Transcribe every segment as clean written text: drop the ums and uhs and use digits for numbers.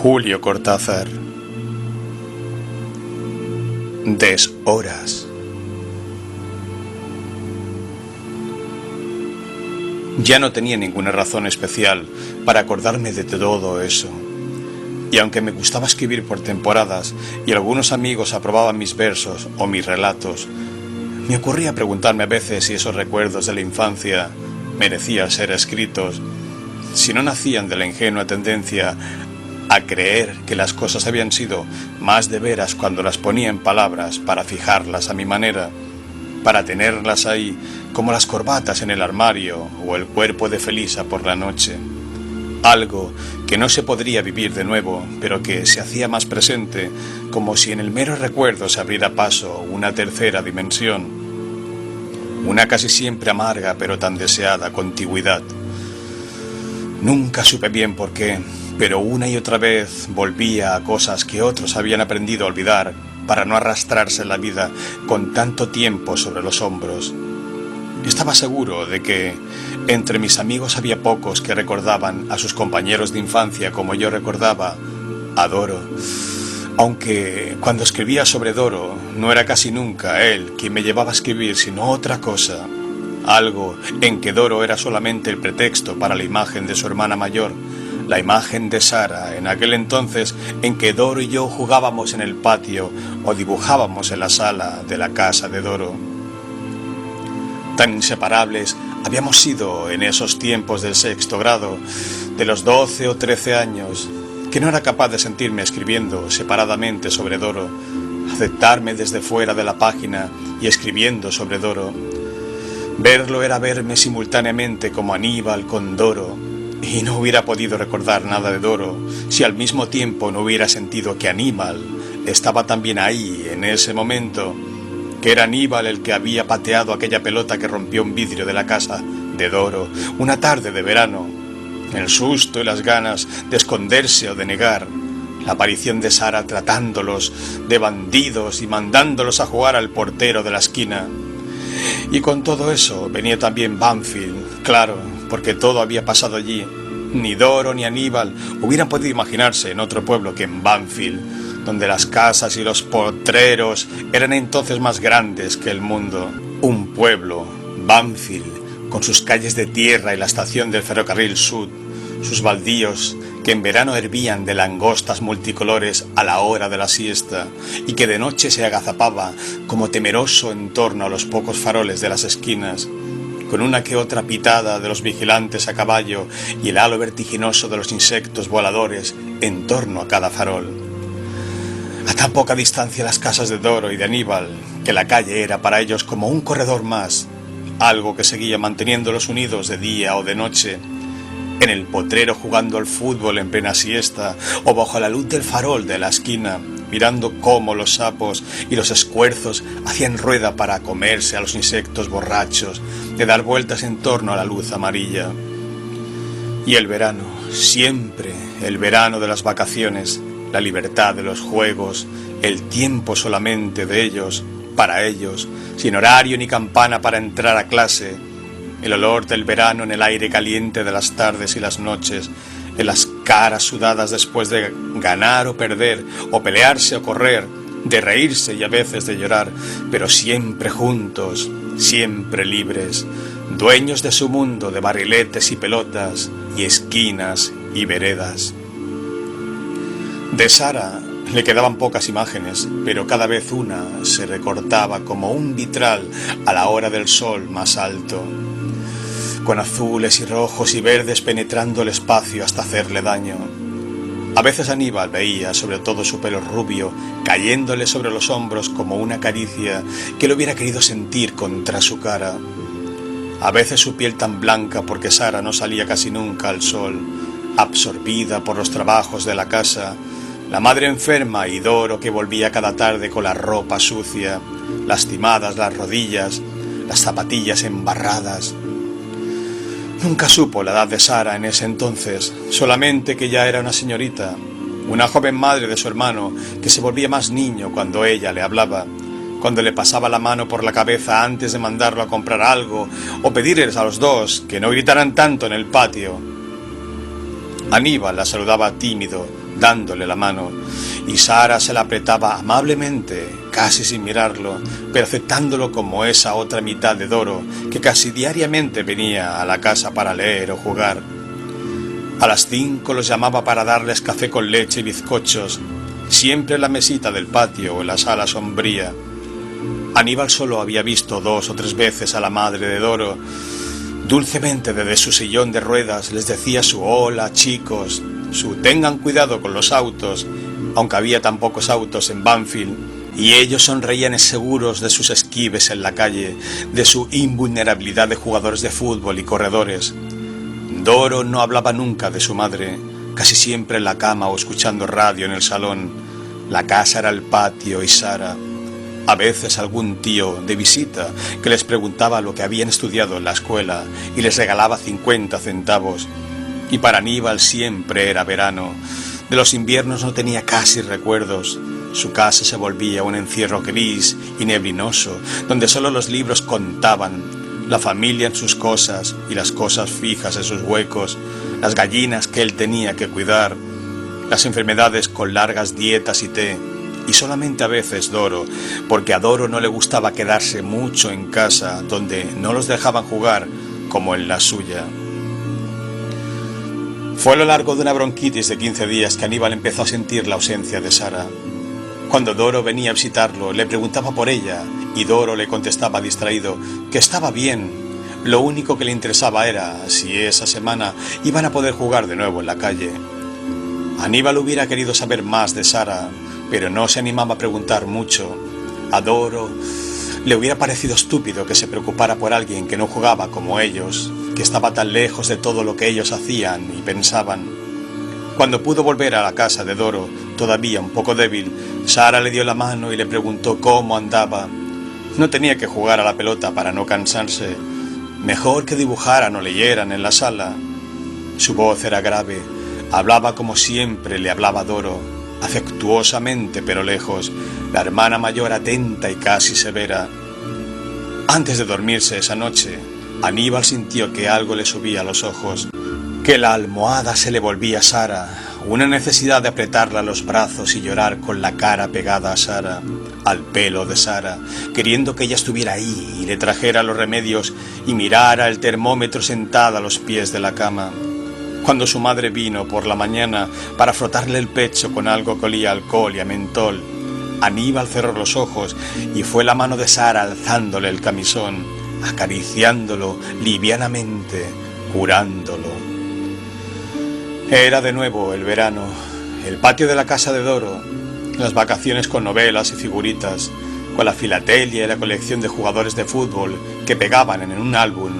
Julio Cortázar. Deshoras. Ya no tenía ninguna razón especial para acordarme de todo eso. Y aunque me gustaba escribir por temporadas y algunos amigos aprobaban mis versos o mis relatos, me ocurría preguntarme a veces si esos recuerdos de la infancia merecían ser escritos, si no nacían de la ingenua tendencia a creer que las cosas habían sido más de veras cuando las ponía en palabras para fijarlas a mi manera, para tenerlas ahí como las corbatas en el armario o el cuerpo de Felisa por la noche. Algo que no se podría vivir de nuevo, pero que se hacía más presente, como si en el mero recuerdo se abriera paso una tercera dimensión, una casi siempre amarga pero tan deseada contigüidad. Nunca supe bien por qué, pero una y otra vez volvía a cosas que otros habían aprendido a olvidar para no arrastrarse en la vida con tanto tiempo sobre los hombros. Estaba seguro de que entre mis amigos había pocos que recordaban a sus compañeros de infancia como yo recordaba a Doro, aunque cuando escribía sobre Doro no era casi nunca él quien me llevaba a escribir, sino otra cosa, algo en que Doro era solamente el pretexto para la imagen de su hermana mayor, la imagen de Sara, en aquel entonces en que Doro y yo jugábamos en el patio o dibujábamos en la sala de la casa de Doro. Tan inseparables habíamos sido en esos tiempos del sexto grado, de los 12 o 13 años, que no era capaz de sentirme escribiendo separadamente sobre Doro, aceptarme desde fuera de la página y escribiendo sobre Doro. Verlo era verme simultáneamente como Aníbal con Doro, y no hubiera podido recordar nada de Doro si al mismo tiempo no hubiera sentido que Aníbal estaba también ahí en ese momento, que era Aníbal el que había pateado aquella pelota que rompió un vidrio de la casa de Doro una tarde de verano. El susto y las ganas de esconderse o de negar, la aparición de Sara tratándolos de bandidos y mandándolos a jugar al portero de la esquina. Y con todo eso venía también Banfield, claro, porque todo había pasado allí. Ni Doro ni Aníbal hubieran podido imaginarse en otro pueblo que en Banfield, donde las casas y los potreros eran entonces más grandes que el mundo. Un pueblo, Banfield, con sus calles de tierra y la estación del ferrocarril Sud, sus baldíos que en verano hervían de langostas multicolores a la hora de la siesta y que de noche se agazapaba como temeroso en torno a los pocos faroles de las esquinas, con una que otra pitada de los vigilantes a caballo y el halo vertiginoso de los insectos voladores en torno a cada farol. A tan poca distancia las casas de Doro y de Aníbal, que la calle era para ellos como un corredor más, algo que seguía manteniéndolos unidos de día o de noche, en el potrero jugando al fútbol en plena siesta o bajo la luz del farol de la esquina, mirando cómo los sapos y los escuerzos hacían rueda para comerse a los insectos borrachos de dar vueltas en torno a la luz amarilla. Y el verano, siempre el verano de las vacaciones, la libertad de los juegos, el tiempo solamente de ellos, para ellos, sin horario ni campana para entrar a clase, el olor del verano en el aire caliente de las tardes y las noches, en las caras sudadas después de ganar o perder, o pelearse o correr, de reírse y a veces de llorar, pero siempre juntos, siempre libres, dueños de su mundo de barriletes y pelotas, y esquinas y veredas. De Sara le quedaban pocas imágenes, pero cada vez una se recortaba como un vitral a la hora del sol más alto, con azules y rojos y verdes penetrando el espacio hasta hacerle daño. A veces Aníbal veía sobre todo su pelo rubio cayéndole sobre los hombros como una caricia que él hubiera querido sentir contra su cara. A veces su piel tan blanca porque Sara no salía casi nunca al sol, absorbida por los trabajos de la casa, la madre enferma y Doro que volvía cada tarde con la ropa sucia, lastimadas las rodillas, las zapatillas embarradas. Nunca supo la edad de Sara en ese entonces, solamente que ya era una señorita, una joven madre de su hermano que se volvía más niño cuando ella le hablaba, cuando le pasaba la mano por la cabeza antes de mandarlo a comprar algo o pedirles a los dos que no gritaran tanto en el patio. Aníbal la saludaba tímido, dándole la mano, y Sara se la apretaba amablemente, casi sin mirarlo, pero aceptándolo como esa otra mitad de Doro que casi diariamente venía a la casa para leer o jugar. A las 5 los llamaba para darles café con leche y bizcochos, siempre en la mesita del patio o en la sala sombría. Aníbal solo había visto 2 o 3 veces a la madre de Doro. Dulcemente desde su sillón de ruedas les decía su hola, chicos, su tengan cuidado con los autos, aunque había tan pocos autos en Banfield, y ellos sonreían seguros de sus esquives en la calle, de su invulnerabilidad de jugadores de fútbol y corredores. Doro no hablaba nunca de su madre, casi siempre en la cama o escuchando radio en el salón. La casa era el patio y Sara. A veces algún tío de visita que les preguntaba lo que habían estudiado en la escuela y les regalaba 50 centavos. Y para Aníbal siempre era verano. De los inviernos no tenía casi recuerdos. Su casa se volvía un encierro gris y neblinoso, donde solo los libros contaban, la familia en sus cosas y las cosas fijas en sus huecos, las gallinas que él tenía que cuidar, las enfermedades con largas dietas y té, y solamente a veces Doro, porque a Doro no le gustaba quedarse mucho en casa, donde no los dejaban jugar como en la suya. Fue a lo largo de una bronquitis de 15 días que Aníbal empezó a sentir la ausencia de Sara. Cuando Doro venía a visitarlo, le preguntaba por ella, y Doro le contestaba distraído que estaba bien. Lo único que le interesaba era si esa semana iban a poder jugar de nuevo en la calle. Aníbal hubiera querido saber más de Sara, pero no se animaba a preguntar mucho. A Doro le hubiera parecido estúpido que se preocupara por alguien que no jugaba como ellos, que estaba tan lejos de todo lo que ellos hacían y pensaban. Cuando pudo volver a la casa de Doro, todavía un poco débil, Sara le dio la mano y le preguntó cómo andaba. No tenía que jugar a la pelota para no cansarse. Mejor que dibujaran o leyeran en la sala. Su voz era grave. Hablaba como siempre le hablaba Doro, afectuosamente pero lejos, la hermana mayor atenta y casi severa. Antes de dormirse esa noche, Aníbal sintió que algo le subía a los ojos, que la almohada se le volvía a Sara, una necesidad de apretarla a los brazos y llorar con la cara pegada a Sara, al pelo de Sara, queriendo que ella estuviera ahí y le trajera los remedios y mirara el termómetro sentada a los pies de la cama. Cuando su madre vino por la mañana para frotarle el pecho con algo que olía a alcohol y a mentol, Aníbal cerró los ojos y fue la mano de Sara alzándole el camisón, acariciándolo livianamente, curándolo. Era de nuevo el verano, el patio de la casa de Doro, las vacaciones con novelas y figuritas, con la filatelia y la colección de jugadores de fútbol que pegaban en un álbum.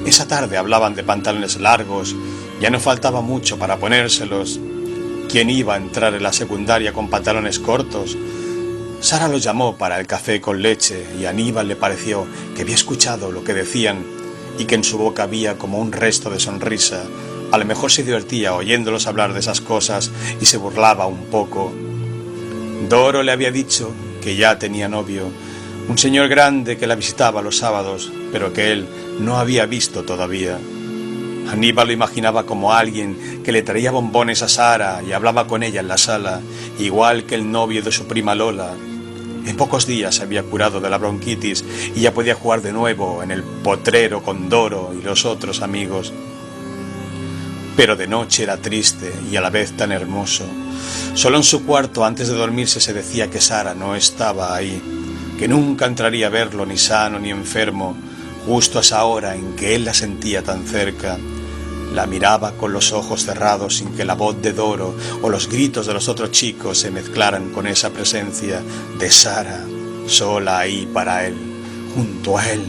Esa tarde hablaban de pantalones largos, ya no faltaba mucho para ponérselos. ¿Quién iba a entrar en la secundaria con pantalones cortos? Sara los llamó para el café con leche y a Aníbal le pareció que había escuchado lo que decían y que en su boca había como un resto de sonrisa. A lo mejor se divertía oyéndolos hablar de esas cosas y se burlaba un poco. Doro le había dicho que ya tenía novio, un señor grande que la visitaba los sábados, pero que él no había visto todavía. Aníbal lo imaginaba como alguien que le traía bombones a Sara y hablaba con ella en la sala, igual que el novio de su prima Lola. En pocos días se había curado de la bronquitis y ya podía jugar de nuevo en el potrero con Doro y los otros amigos. Pero de noche era triste y a la vez tan hermoso. Solo en su cuarto antes de dormirse se decía que Sara no estaba ahí, que nunca entraría a verlo ni sano ni enfermo, justo a esa hora en que él la sentía tan cerca. La miraba con los ojos cerrados sin que la voz de Doro o los gritos de los otros chicos se mezclaran con esa presencia de Sara, sola ahí para él, junto a él.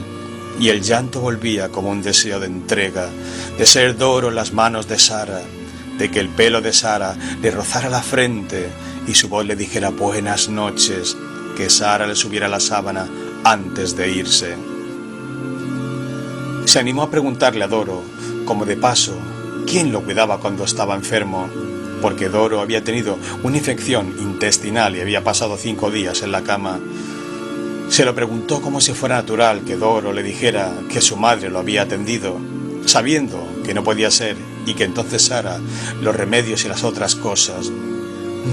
Y el llanto volvía como un deseo de entrega, de ser Doro en las manos de Sara, de que el pelo de Sara le rozara la frente y su voz le dijera buenas noches, que Sara le subiera la sábana antes de irse. Se animó a preguntarle a Doro, como de paso, quién lo cuidaba cuando estaba enfermo, porque Doro había tenido una infección intestinal y había pasado 5 días en la cama. Se lo preguntó como si fuera natural que Doro le dijera que su madre lo había atendido, sabiendo que no podía ser y que entonces Sara, los remedios y las otras cosas.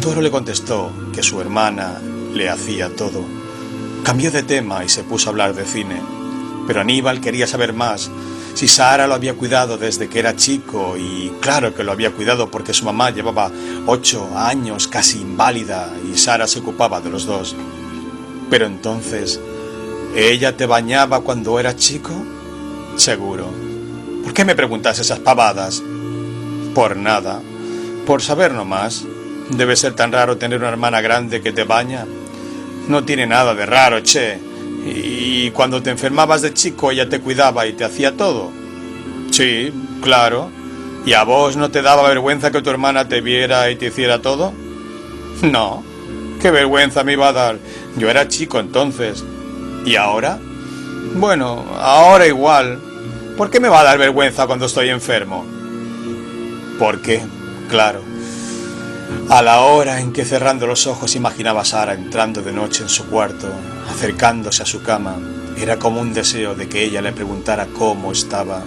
Doro le contestó que su hermana le hacía todo. Cambió de tema y se puso a hablar de cine, pero Aníbal quería saber más, si Sara lo había cuidado desde que era chico, y claro que lo había cuidado porque su mamá llevaba 8 años casi inválida y Sara se ocupaba de los dos. Pero entonces, ¿ella te bañaba cuando eras chico? Seguro. ¿Por qué me preguntas esas pavadas? Por nada, por saber nomás. Debe ser tan raro tener una hermana grande que te baña. No tiene nada de raro, che. ¿Y cuando te enfermabas de chico ella te cuidaba y te hacía todo? Sí, claro. ¿Y a vos no te daba vergüenza que tu hermana te viera y te hiciera todo? No. ¿Qué vergüenza me iba a dar? Yo era chico entonces. ¿Y ahora? Bueno, ahora igual. ¿Por qué me va a dar vergüenza cuando estoy enfermo? ¿Por qué? Claro. A la hora en que cerrando los ojos imaginaba a Sara entrando de noche en su cuarto, acercándose a su cama, era como un deseo de que ella le preguntara cómo estaba,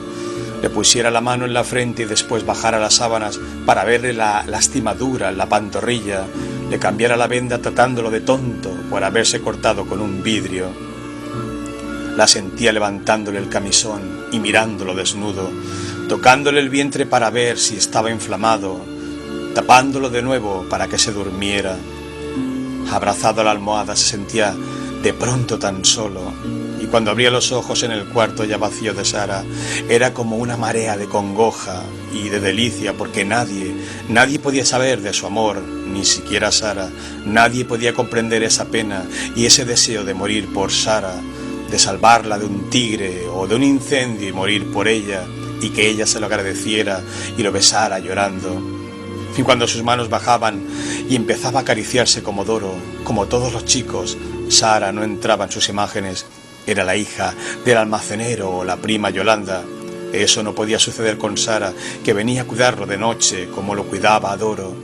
le pusiera la mano en la frente y después bajara las sábanas para verle la lastimadura en la pantorrilla, le cambiara la venda tratándolo de tonto por haberse cortado con un vidrio. La sentía levantándole el camisón y mirándolo desnudo, tocándole el vientre para ver si estaba inflamado, tapándolo de nuevo para que se durmiera. Abrazado a la almohada se sentía de pronto tan solo, y cuando abría los ojos en el cuarto ya vacío de Sara, era como una marea de congoja y de delicia, porque nadie podía saber de su amor, ni siquiera Sara. Nadie podía comprender esa pena y ese deseo de morir por Sara, de salvarla de un tigre o de un incendio y morir por ella, y que ella se lo agradeciera y lo besara llorando. Y cuando sus manos bajaban y empezaba a acariciarse como Doro, como todos los chicos, Sara no entraba en sus imágenes. Era la hija del almacenero o la prima Yolanda. Eso no podía suceder con Sara, que venía a cuidarlo de noche como lo cuidaba a Doro.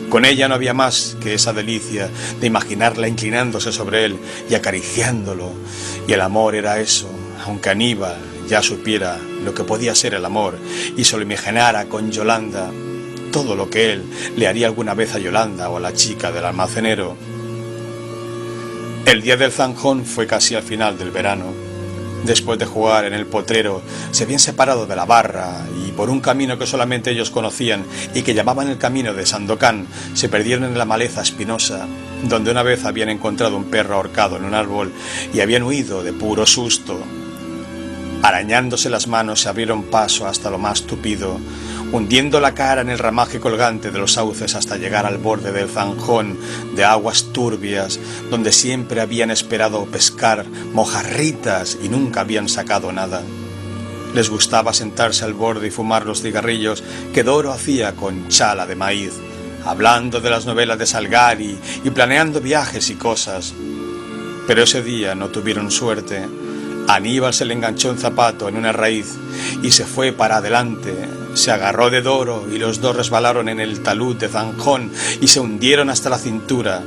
Con ella no había más que esa delicia de imaginarla inclinándose sobre él y acariciándolo. Y el amor era eso, aunque Aníbal ya supiera lo que podía ser el amor y se lo imaginara con Yolanda, todo lo que él le haría alguna vez a Yolanda o a la chica del almacenero. El día del zanjón fue casi al final del verano. Después de jugar en el potrero, se habían separado de la barra y por un camino que solamente ellos conocían y que llamaban el camino de Sandokan, se perdieron en la maleza espinosa, donde una vez habían encontrado un perro ahorcado en un árbol y habían huido de puro susto. Arañándose las manos se abrieron paso hasta lo más tupido, hundiendo la cara en el ramaje colgante de los sauces hasta llegar al borde del zanjón de aguas turbias, donde siempre habían esperado pescar mojarritas y nunca habían sacado nada. Les gustaba sentarse al borde y fumar los cigarrillos que Doro hacía con chala de maíz, hablando de las novelas de Salgari y planeando viajes y cosas. Pero ese día no tuvieron suerte. A Aníbal se le enganchó un zapato en una raíz y se fue para adelante. Se agarró de Doro y los dos resbalaron en el talud de zanjón y se hundieron hasta la cintura.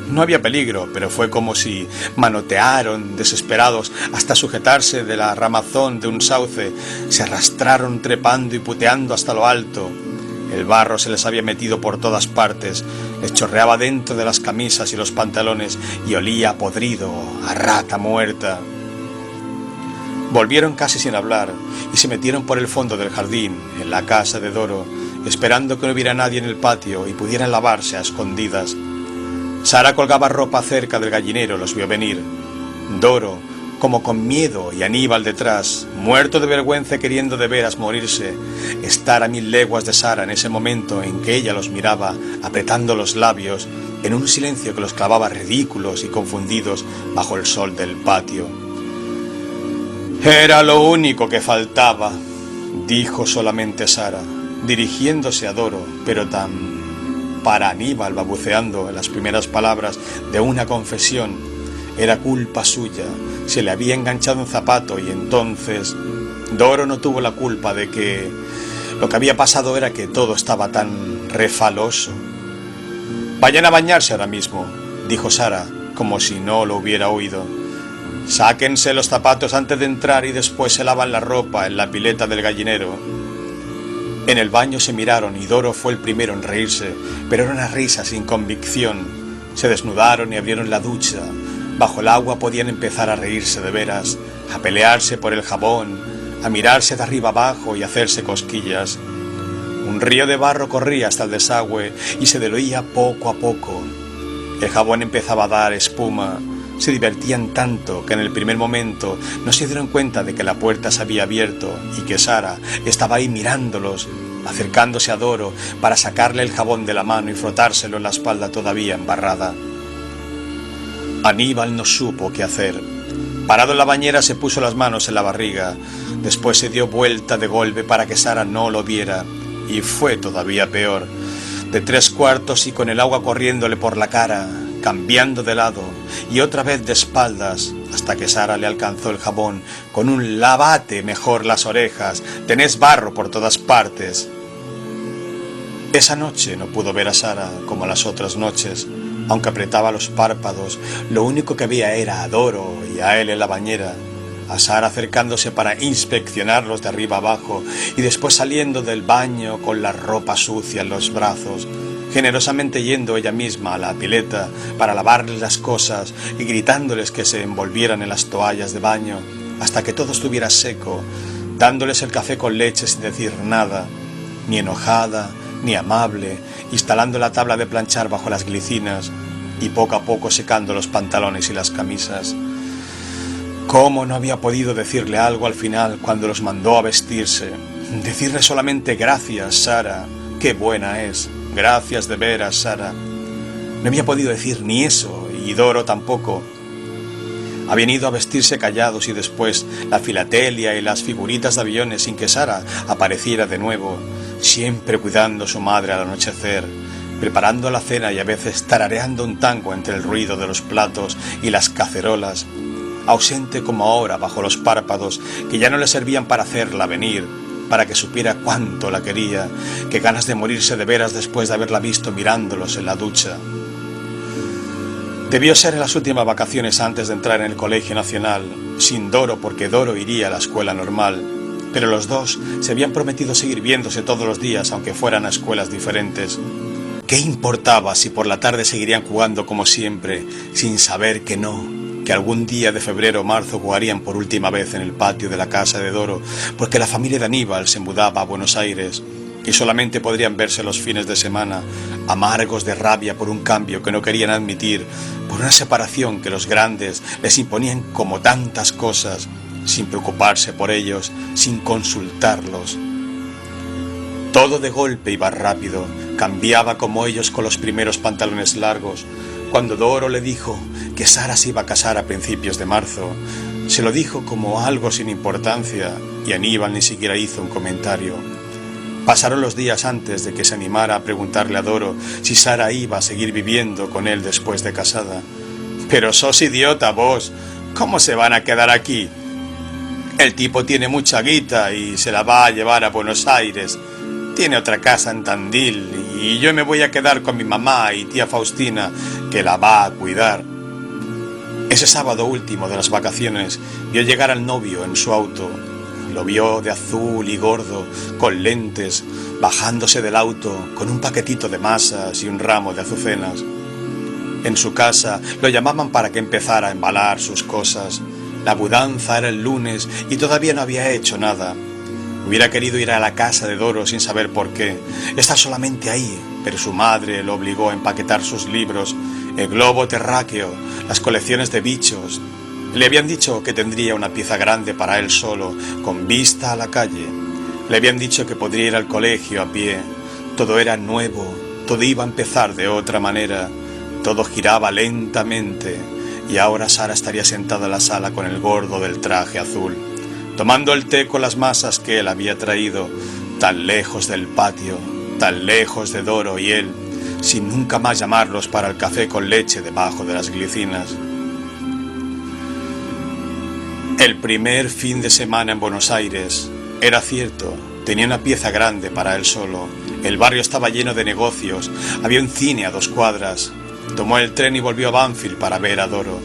No había peligro, pero fue como si manotearon desesperados hasta sujetarse de la ramazón de un sauce. Se arrastraron trepando y puteando hasta lo alto. El barro se les había metido por todas partes, les chorreaba dentro de las camisas y los pantalones y olía a podrido, a rata muerta. Volvieron casi sin hablar y se metieron por el fondo del jardín, en la casa de Doro, esperando que no hubiera nadie en el patio y pudieran lavarse a escondidas. Sara colgaba ropa cerca del gallinero, los vio venir. Doro, como con miedo, y Aníbal detrás, muerto de vergüenza queriendo de veras morirse, estar a 1000 leguas de Sara en ese momento en que ella los miraba, apretando los labios, en un silencio que los clavaba ridículos y confundidos bajo el sol del patio. Era lo único que faltaba, dijo solamente Sara, dirigiéndose a Doro, pero tan para Aníbal, balbuceando en las primeras palabras de una confesión. Era culpa suya, se le había enganchado un zapato y entonces Doro no tuvo la culpa de que lo que había pasado era que todo estaba tan refaloso. Vayan a bañarse ahora mismo, dijo Sara, como si no lo hubiera oído. Sáquense los zapatos antes de entrar y después se lavan la ropa en la pileta del gallinero. En el baño se miraron y Doro fue el primero en reírse, pero era una risa sin convicción. Se desnudaron y abrieron la ducha. Bajo el agua podían empezar a reírse de veras, a pelearse por el jabón, a mirarse de arriba abajo y a hacerse cosquillas. Un río de barro corría hasta el desagüe y se diluía poco a poco. El jabón empezaba a dar espuma. Se divertían tanto que en el primer momento no se dieron cuenta de que la puerta se había abierto y que Sara estaba ahí mirándolos, acercándose a Doro para sacarle el jabón de la mano y frotárselo en la espalda todavía embarrada. Aníbal no supo qué hacer. Parado en la bañera se puso las manos en la barriga, después se dio vuelta de golpe para que Sara no lo viera, y fue todavía peor. De 3/4 y con el agua corriéndole por la cara, cambiando de lado y otra vez de espaldas, hasta que Sara le alcanzó el jabón con un lavate mejor las orejas, tenés barro por todas partes. Esa noche no pudo ver a Sara como las otras noches. Aunque apretaba los párpados, lo único que veía era a Doro y a él en la bañera, a Sara acercándose para inspeccionarlos de arriba abajo y después saliendo del baño con la ropa sucia en los brazos, generosamente yendo ella misma a la pileta para lavarles las cosas y gritándoles que se envolvieran en las toallas de baño hasta que todo estuviera seco, dándoles el café con leche sin decir nada, ni enojada ni amable, instalando la tabla de planchar bajo las glicinas y poco a poco secando los pantalones y las camisas. ¿Cómo no había podido decirle algo al final cuando los mandó a vestirse? Decirle solamente gracias, Sara, qué buena es, gracias de veras, Sara. No había podido decir ni eso, y Doro tampoco. Habían ido a vestirse callados y después la filatelia y las figuritas de aviones sin que Sara apareciera de nuevo, siempre cuidando a su madre al anochecer, preparando la cena y a veces tarareando un tango entre el ruido de los platos y las cacerolas, ausente como ahora bajo los párpados que ya no le servían para hacerla venir, para que supiera cuánto la quería, que ganas de morirse de veras después de haberla visto mirándolos en la ducha. Debió ser en las últimas vacaciones antes de entrar en el Colegio Nacional, sin Doro porque Doro iría a la escuela normal, pero los dos se habían prometido seguir viéndose todos los días aunque fueran a escuelas diferentes. ¿Qué importaba si por la tarde seguirían jugando como siempre, sin saber que no, que algún día de febrero o marzo jugarían por última vez en el patio de la casa de Doro, porque la familia de Aníbal se mudaba a Buenos Aires y solamente podrían verse los fines de semana, amargos de rabia por un cambio que no querían admitir, por una separación que los grandes les imponían como tantas cosas, sin preocuparse por ellos, sin consultarlos? Todo de golpe iba rápido, cambiaba como ellos con los primeros pantalones largos. Cuando Doro le dijo que Sara se iba a casar a principios de marzo, se lo dijo como algo sin importancia y Aníbal ni siquiera hizo un comentario. Pasaron los días antes de que se animara a preguntarle a Doro si Sara iba a seguir viviendo con él después de casada. «Pero sos idiota vos, ¿cómo se van a quedar aquí? El tipo tiene mucha guita y se la va a llevar a Buenos Aires. Tiene otra casa en Tandil y yo me voy a quedar con mi mamá y tía Faustina, que la va a cuidar». Ese sábado último de las vacaciones vio llegar al novio en su auto. Lo vio de azul y gordo, con lentes, bajándose del auto con un paquetito de masas y un ramo de azucenas. En su casa lo llamaban para que empezara a embalar sus cosas. La mudanza era el lunes y todavía no había hecho nada. Hubiera querido ir a la casa de Doro sin saber por qué, estar solamente ahí, pero su madre lo obligó a empaquetar sus libros, el globo terráqueo, las colecciones de bichos. Le habían dicho que tendría una pieza grande para él solo, con vista a la calle. Le habían dicho que podría ir al colegio a pie. Todo era nuevo, todo iba a empezar de otra manera, todo giraba lentamente, y ahora Sara estaría sentada en la sala con el gordo del traje azul, tomando el té con las masas que él había traído, tan lejos del patio, tan lejos de Doro y él, sin nunca más llamarlos para el café con leche debajo de las glicinas. El primer fin de semana en Buenos Aires, era cierto, tenía una pieza grande para él solo. El barrio estaba lleno de negocios, había un cine a 2 cuadras. Tomó el tren y volvió a Banfield para ver a Doro.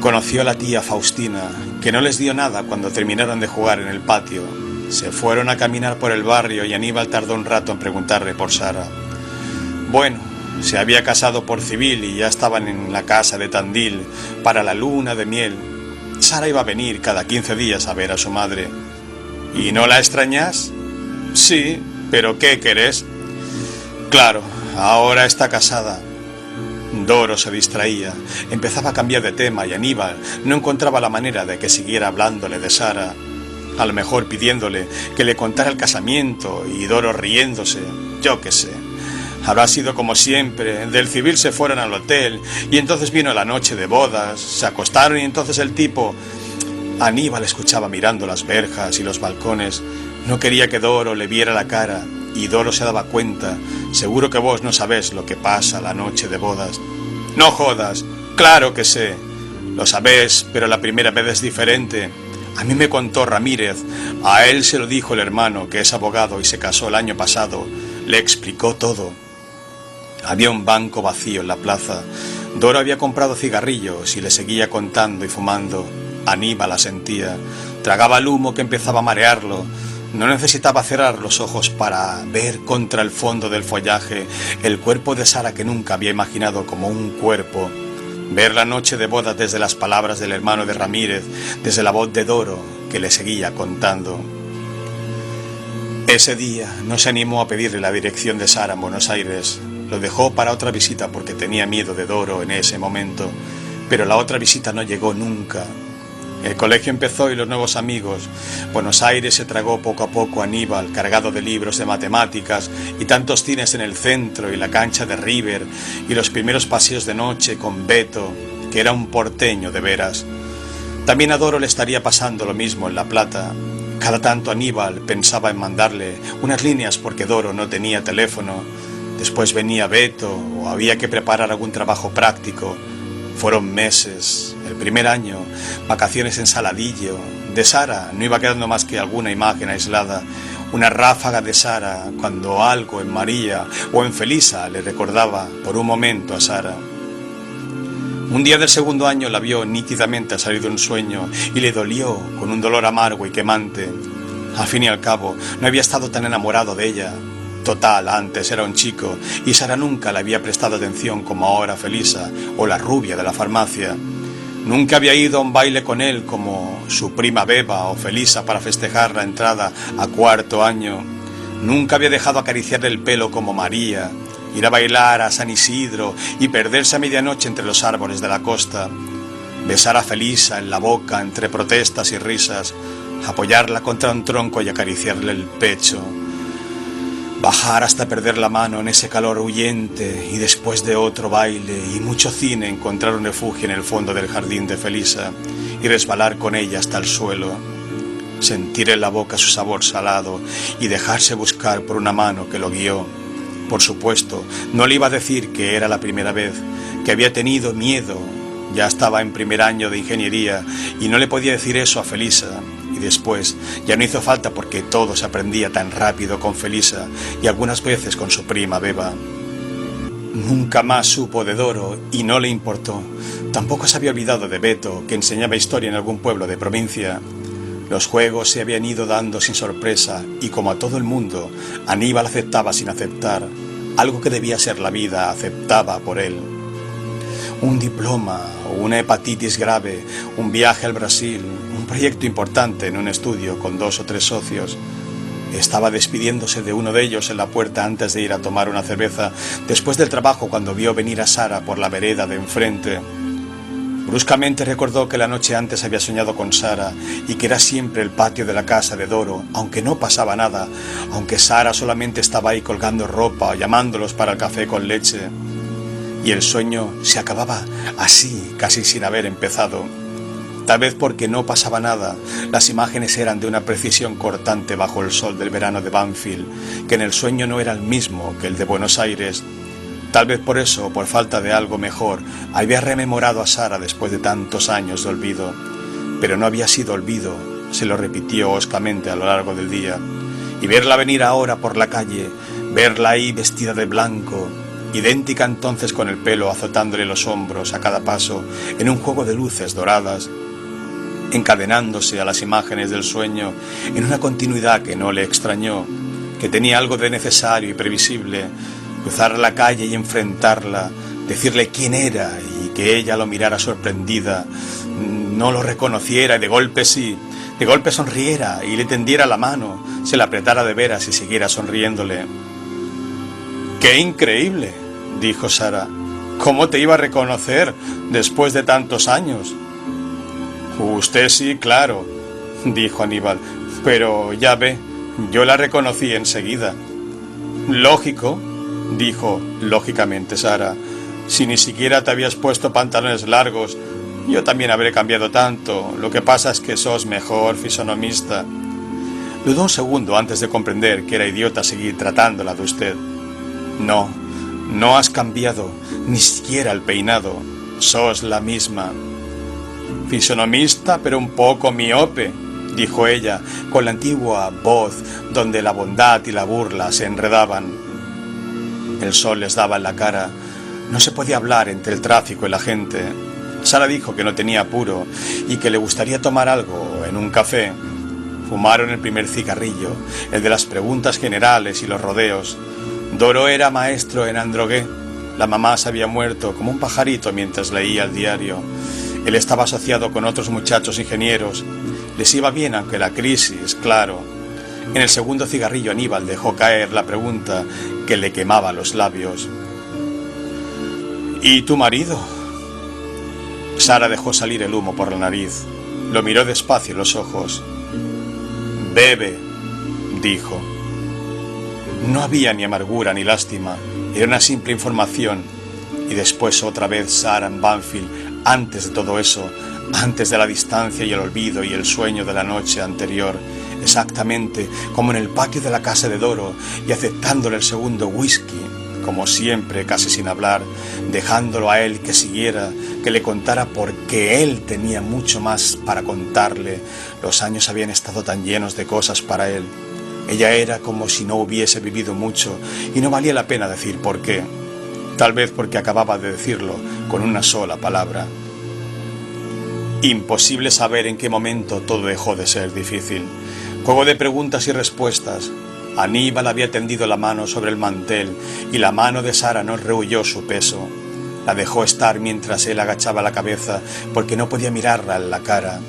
Conoció a la tía Faustina, que no les dio nada cuando terminaron de jugar en el patio. Se fueron a caminar por el barrio y Aníbal tardó un rato en preguntarle por Sara. Bueno, se había casado por civil y ya estaban en la casa de Tandil para la luna de miel. Sara iba a venir cada 15 días a ver a su madre. ¿Y no la extrañas? Sí, pero ¿qué querés? Claro, ahora está casada. Doro se distraía, empezaba a cambiar de tema y Aníbal no encontraba la manera de que siguiera hablándole de Sara. A lo mejor pidiéndole que le contara el casamiento y Doro riéndose, yo qué sé. Habrá sido como siempre, del civil se fueron al hotel y entonces vino la noche de bodas, se acostaron y entonces el tipo... Aníbal escuchaba mirando las verjas y los balcones, no quería que Doro le viera la cara y Doro se daba cuenta, seguro que vos no sabés lo que pasa la noche de bodas. No jodas, claro que sé, lo sabés, pero la primera vez es diferente. A mí me contó Ramírez, a él se lo dijo el hermano, que es abogado y se casó el año pasado, le explicó todo. Había un banco vacío en la plaza, Doro había comprado cigarrillos y le seguía contando y fumando. Aníbal la sentía, tragaba el humo que empezaba a marearlo, no necesitaba cerrar los ojos para ver contra el fondo del follaje el cuerpo de Sara que nunca había imaginado como un cuerpo. Ver la noche de bodas desde las palabras del hermano de Ramírez, desde la voz de Doro, que le seguía contando. Ese día no se animó a pedirle la dirección de Sara en Buenos Aires. Lo dejó para otra visita porque tenía miedo de Doro en ese momento. Pero la otra visita no llegó nunca. El colegio empezó y los nuevos amigos. Buenos Aires se tragó poco a poco a Aníbal, cargado de libros de matemáticas y tantos cines en el centro y la cancha de River y los primeros paseos de noche con Beto, que era un porteño de veras. También a Doro le estaría pasando lo mismo en La Plata. Cada tanto Aníbal pensaba en mandarle unas líneas porque Doro no tenía teléfono. Después venía Beto o había que preparar algún trabajo práctico. Fueron meses, el primer año, vacaciones en Saladillo. De Sara no iba quedando más que alguna imagen aislada, una ráfaga de Sara cuando algo en María o en Felisa le recordaba por un momento a Sara. Un día del segundo año la vio nítidamente al salir de un sueño y le dolió con un dolor amargo y quemante. Al fin y al cabo, no había estado tan enamorado de ella. Total, antes era un chico y Sara nunca le había prestado atención como ahora Felisa o la rubia de la farmacia. Nunca había ido a un baile con él como su prima Beba o Felisa para festejar la entrada a cuarto año. Nunca había dejado acariciarle el pelo como María, ir a bailar a San Isidro y perderse a medianoche entre los árboles de la costa. Besar a Felisa en la boca entre protestas y risas, apoyarla contra un tronco y acariciarle el pecho. Bajar hasta perder la mano en ese calor huyente y después de otro baile y mucho cine encontrar un refugio en el fondo del jardín de Felisa y resbalar con ella hasta el suelo. Sentir en la boca su sabor salado y dejarse buscar por una mano que lo guió. Por supuesto, no le iba a decir que era la primera vez, que había tenido miedo. Ya estaba en primer año de ingeniería y no le podía decir eso a Felisa. Y después ya no hizo falta porque todo se aprendía tan rápido con Felisa y algunas veces con su prima Beba. Nunca más supo de Doro y no le importó. Tampoco se había olvidado de Beto, que enseñaba historia en algún pueblo de provincia. Los juegos se habían ido dando sin sorpresa y como a todo el mundo, Aníbal aceptaba sin aceptar. Algo que debía ser la vida aceptaba por él. Un diploma, una hepatitis grave, un viaje al Brasil, un proyecto importante en un estudio con 2 o 3 socios. Estaba despidiéndose de uno de ellos en la puerta antes de ir a tomar una cerveza, después del trabajo cuando vio venir a Sara por la vereda de enfrente. Bruscamente recordó que la noche antes había soñado con Sara y que era siempre el patio de la casa de Doro, aunque no pasaba nada, aunque Sara solamente estaba ahí colgando ropa o llamándolos para el café con leche. Y el sueño se acababa así, casi sin haber empezado. Tal vez porque no pasaba nada, las imágenes eran de una precisión cortante bajo el sol del verano de Banfield, que en el sueño no era el mismo que el de Buenos Aires. Tal vez por eso, por falta de algo mejor, había rememorado a Sara después de tantos años de olvido. Pero no había sido olvido, se lo repitió hoscamente a lo largo del día. Y verla venir ahora por la calle, verla ahí vestida de blanco, idéntica entonces con el pelo azotándole los hombros a cada paso, en un juego de luces doradas. encadenándose a las imágenes del sueño en una continuidad que no le extrañó, que tenía algo de necesario y previsible, cruzar la calle y enfrentarla, decirle quién era y que ella lo mirara sorprendida, no lo reconociera y de golpe sonriera y le tendiera la mano, se la apretara de veras y siguiera sonriéndole. ¡Qué increíble!, dijo Sara. ¿Cómo te iba a reconocer después de tantos años? Usted sí, claro, dijo Aníbal, pero ya ve, yo la reconocí enseguida. Lógico, dijo lógicamente Sara, si ni siquiera te habías puesto pantalones largos, yo también habré cambiado tanto, lo que pasa es que sos mejor fisonomista. Dudó un segundo antes de comprender que era idiota seguir tratándola de usted. No has cambiado, ni siquiera el peinado, sos la misma. Fisonomista, pero un poco miope, dijo ella, con la antigua voz donde la bondad y la burla se enredaban. El sol les daba en la cara, no se podía hablar entre el tráfico y la gente. Sara dijo que no tenía apuro y que le gustaría tomar algo en un café. Fumaron el primer cigarrillo, el de las preguntas generales y los rodeos. Doro era maestro en Androgué. La mamá se había muerto como un pajarito mientras leía el diario. Él estaba asociado con otros muchachos ingenieros. Les iba bien, aunque la crisis, claro. En el segundo cigarrillo Aníbal dejó caer la pregunta que le quemaba los labios. ¿Y tu marido? Sara dejó salir el humo por la nariz. Lo miró despacio en los ojos. Bebe, dijo. No había ni amargura ni lástima, era una simple información. Y después otra vez Sara en Banfield, antes de todo eso, antes de la distancia y el olvido y el sueño de la noche anterior, exactamente como en el patio de la casa de Doro, y aceptándole el segundo whisky, como siempre, casi sin hablar, dejándolo a él que siguiera, que le contara porque él tenía mucho más para contarle. Los años habían estado tan llenos de cosas para él. Ella era como si no hubiese vivido mucho y no valía la pena decir por qué. Tal vez porque acababa de decirlo con una sola palabra. Imposible saber en qué momento todo dejó de ser difícil. Juego de preguntas y respuestas. Aníbal había tendido la mano sobre el mantel y la mano de Sara no rehuyó su peso. La dejó estar mientras él agachaba la cabeza porque no podía mirarla en la cara.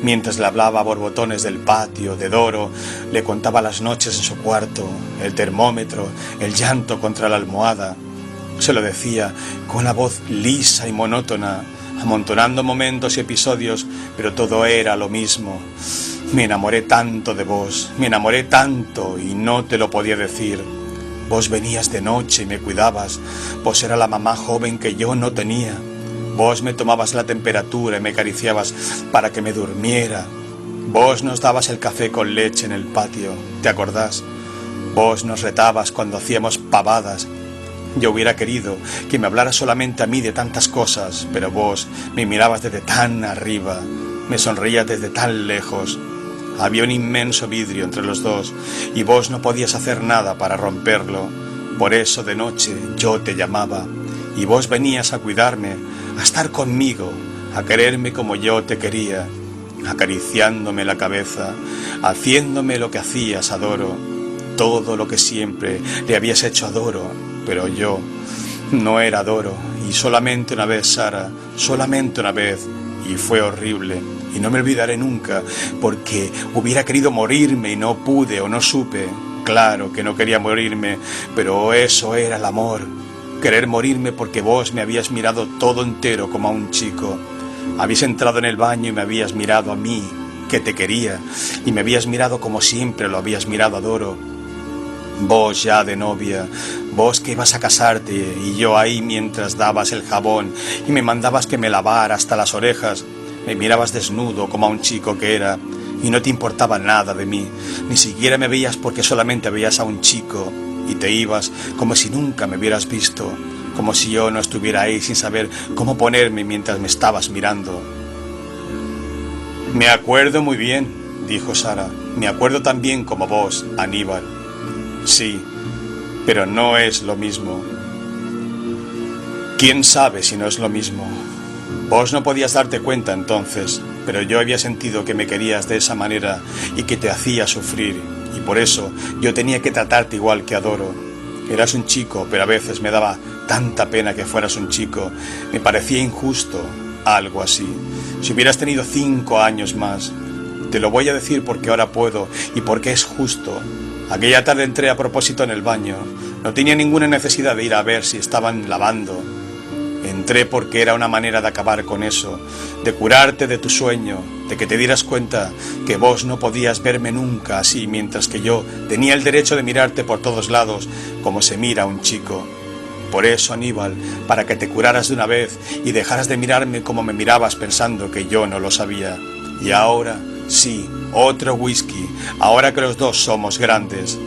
Mientras le hablaba a borbotones del patio, de Doro, le contaba las noches en su cuarto, el termómetro, el llanto contra la almohada. Se lo decía con la voz lisa y monótona, amontonando momentos y episodios, pero todo era lo mismo. Me enamoré tanto de vos, me enamoré tanto y no te lo podía decir. Vos venías de noche y me cuidabas, vos era la mamá joven que yo no tenía. Vos me tomabas la temperatura y me acariciabas para que me durmiera. Vos nos dabas el café con leche en el patio, ¿te acordás? Vos nos retabas cuando hacíamos pavadas. Yo hubiera querido que me hablaras solamente a mí de tantas cosas, pero vos me mirabas desde tan arriba, me sonreías desde tan lejos. Había un inmenso vidrio entre los dos y vos no podías hacer nada para romperlo. Por eso de noche yo te llamaba y vos venías a cuidarme, a estar conmigo, a quererme como yo te quería, acariciándome la cabeza, haciéndome lo que hacías a Doro, todo lo que siempre le habías hecho a Doro, pero yo no era Doro, y solamente una vez, Sara, solamente una vez, y fue horrible, y no me olvidaré nunca, porque hubiera querido morirme y no pude o no supe. Claro que no quería morirme, pero eso era el amor. Querer morirme porque vos me habías mirado todo entero como a un chico. Habías entrado en el baño y me habías mirado a mí, que te quería, y me habías mirado como siempre lo habías mirado a Doro. Vos ya de novia, vos que ibas a casarte y yo ahí mientras dabas el jabón y me mandabas que me lavara hasta las orejas. Me mirabas desnudo como a un chico que era y no te importaba nada de mí, ni siquiera me veías porque solamente veías a un chico. Y te ibas como si nunca me hubieras visto, como si yo no estuviera ahí sin saber cómo ponerme mientras me estabas mirando. Me acuerdo muy bien, dijo Sara, me acuerdo tan bien como vos, Aníbal. Sí, pero no es lo mismo. ¿Quién sabe si no es lo mismo? Vos no podías darte cuenta entonces. pero yo había sentido que me querías de esa manera y que te hacía sufrir, y por eso yo tenía que tratarte igual que adoro. Eras un chico, pero a veces me daba tanta pena que fueras un chico. Me parecía injusto, algo así. Si hubieras tenido 5 años más. Te lo voy a decir porque ahora puedo y porque es justo. Aquella tarde entré a propósito en el baño. No tenía ninguna necesidad de ir a ver si estaban lavando. Entré porque era una manera de acabar con eso, de curarte de tu sueño, de que te dieras cuenta que vos no podías verme nunca así, mientras que yo tenía el derecho de mirarte por todos lados como se mira a un chico. Por eso, Aníbal, para que te curaras de una vez y dejaras de mirarme como me mirabas pensando que yo no lo sabía. Y ahora, sí, otro whisky, ahora que los dos somos grandes.